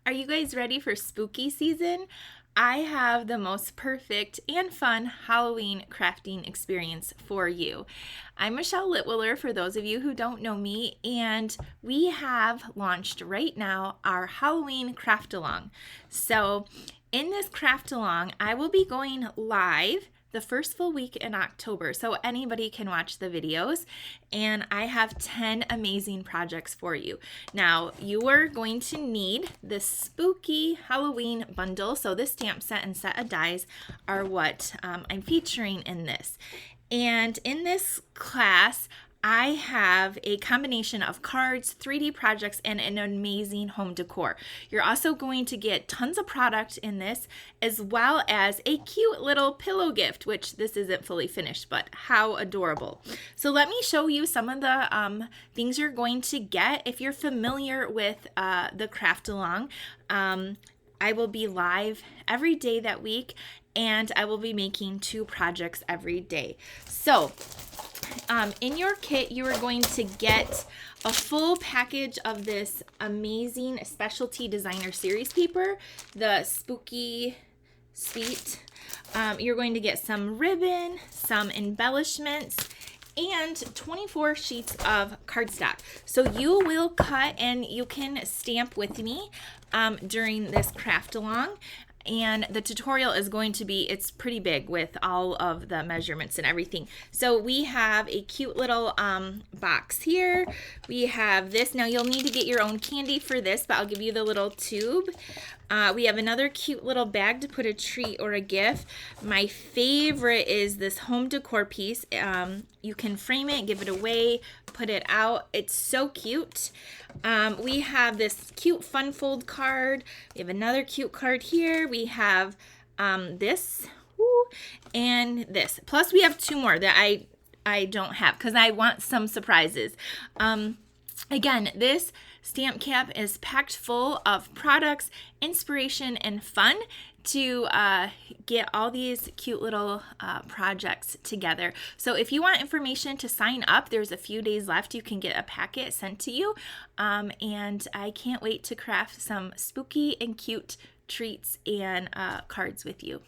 Are you guys ready for spooky season? I have the most perfect and fun Halloween crafting experience for you. I'm Michelle Litwiller, for those of you who don't know me, and we have launched right now our Halloween craft along. So, in this craft along, I will be going live the first full week in October, so anybody can watch the videos. And I have 10 amazing projects for you. Now, you are going to need this spooky Halloween bundle. So this stamp set and set of dies are what I'm featuring in this. And in this class, I have a combination of cards, 3D projects, and an amazing home decor. You're also going to get tons of product in this, as well as a cute little pillow gift, which this isn't fully finished, but how adorable. So let me show you some of the things you're going to get. If you're familiar with the craft along, I will be live every day that week, and I will be making 2 projects every day. So in your kit, you are going to get a full package of this amazing specialty designer series paper, the Spooky Sweet. You're going to get some ribbon, some embellishments, and 24 sheets of cardstock. So you will cut and you can stamp with me during this craft along. And the tutorial is going to be, it's pretty big with all of the measurements and everything. So we have a cute little box here. We have this. Now you'll need to get your own candy for this, but I'll give you the little tube. We have another cute little bag to put a treat or a gift. My favorite is this home decor piece. You can frame it, give it away, put it out. It's so cute. We have this cute fun fold card. We have another cute card here. We have this and this. Plus we have 2 more that I don't have because I want some surprises. Again, this stamp cap is packed full of products, inspiration, and fun to get all these cute little projects together. So if you want information to sign up, there's a few days left. You can get a packet sent to you. And I can't wait to craft some spooky and cute treats and cards with you.